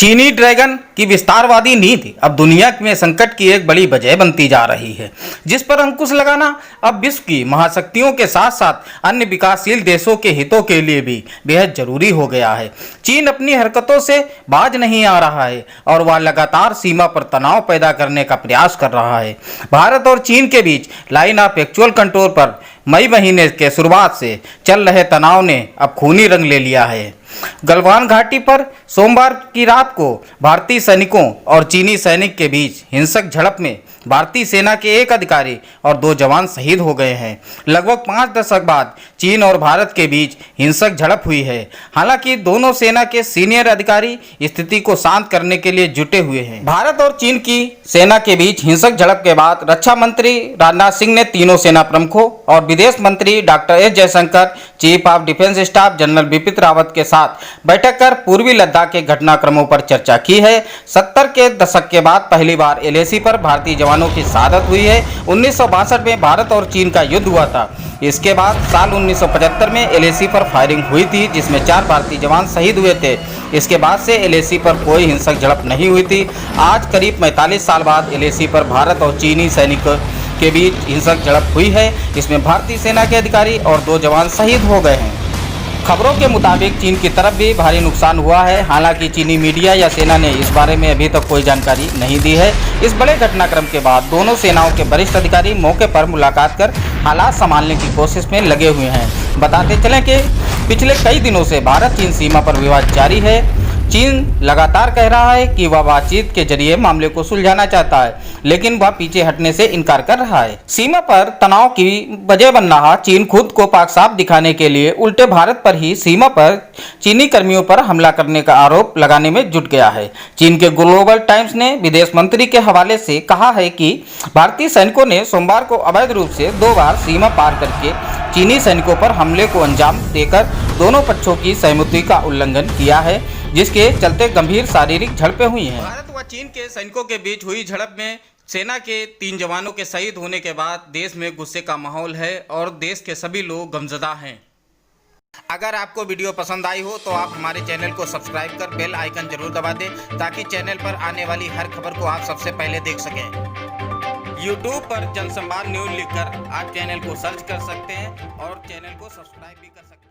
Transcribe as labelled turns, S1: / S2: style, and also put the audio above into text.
S1: चीनी ड्रैगन की विस्तारवादी नीति अब दुनिया में संकट की एक बड़ी वजह बनती जा रही है, जिस पर अंकुश लगाना अब विश्व की महाशक्तियों के साथ साथ अन्य विकासशील देशों के हितों के लिए भी बेहद जरूरी हो गया है। चीन अपनी हरकतों से बाज नहीं आ रहा है और वह लगातार सीमा पर तनाव पैदा करने का प्रयास कर रहा है। भारत और चीन के बीच लाइन ऑफ एक्चुअल कंट्रोल पर मई महीने के शुरुआत से चल रहे तनाव ने अब खूनी रंग ले लिया है। गलवान घाटी पर सोमवार की रात को भारतीय सैनिकों और चीनी सैनिक के बीच हिंसक झड़प में भारतीय सेना के एक अधिकारी और 2 जवान शहीद हो गए हैं। लगभग 5 दशक बाद चीन और भारत के बीच हिंसक झड़प हुई है। हालांकि दोनों सेना के सीनियर अधिकारी स्थिति को शांत करने के लिए जुटे हुए हैं। भारत और चीन की सेना के बीच हिंसक झड़प के बाद रक्षा मंत्री राजनाथ सिंह ने तीनों सेना प्रमुखों और विदेश मंत्री doctor S Jaishankar, chief of defence staff general Bipin Rawat के साथ बैठक कर पूर्वी लद्दाख के घटनाक्रमों पर चर्चा की है। 70 के दशक के बाद पहली बार एलएसी पर भारतीय जवानों की शहादत हुई है। 1962 में भारत और चीन का युद्ध हुआ था। इसके बाद साल 1975 में एलएसी पर फायरिंग हुई थी, जिसमें 4 भारतीय जवान शहीद हुए थे। इसके बाद से एलएसी पर कोई हिंसक झड़प नहीं हुई थी। आज करीब 45 साल बाद एलएसी पर भारत और चीनी सैनिकों के बीच हिंसक झड़प हुई है। इसमें भारतीय सेना के अधिकारी और 2 जवान शहीद हो गए हैं। खबरों के मुताबिक चीन की तरफ भी भारी नुकसान हुआ है। हालांकि चीनी मीडिया या सेना ने इस बारे में अभी तक कोई जानकारी नहीं दी है। इस बड़े घटनाक्रम के बाद दोनों सेनाओं के वरिष्ठ अधिकारी मौके पर मुलाकात कर हालात संभालने की कोशिश में लगे हुए हैं। बताते चलें कि पिछले कई दिनों से भारत चीन सीमा पर विवाद जारी है। चीन लगातार कह रहा है कि वह बातचीत के जरिए मामले को सुलझाना चाहता है, लेकिन वह पीछे हटने से इनकार कर रहा है। सीमा पर तनाव की वजह बन रहा चीन खुद को पाक साफ दिखाने के लिए उल्टे भारत पर ही सीमा पर चीनी कर्मियों पर हमला करने का आरोप लगाने में जुट गया है। चीन के ग्लोबल टाइम्स ने विदेश मंत्री के हवाले से कहा है कि भारतीय सैनिकों ने सोमवार को अवैध रूप से 2 बार सीमा पार करके चीनी सैनिकों पर हमले को अंजाम देकर दोनों पक्षों की सहमति का उल्लंघन किया है, जिसके चलते गंभीर शारीरिक झड़पें हुई हैं। भारत व चीन के सैनिकों के बीच हुई झड़प में सेना के 3 जवानों के शहीद होने के बाद देश में गुस्से का माहौल है और देश के सभी लोग गमज़दा हैं। अगर आपको वीडियो पसंद आई हो तो आप हमारे चैनल को सब्सक्राइब कर बेल आइकन जरूर दबा दें, ताकि चैनल पर आने वाली हर खबर को आप सबसे पहले देख सकें। YouTube पर जनसंवाद न्यूज़ लिखकर आप चैनल को सर्च कर सकते हैं और चैनल को सब्सक्राइब भी कर सकते हैं।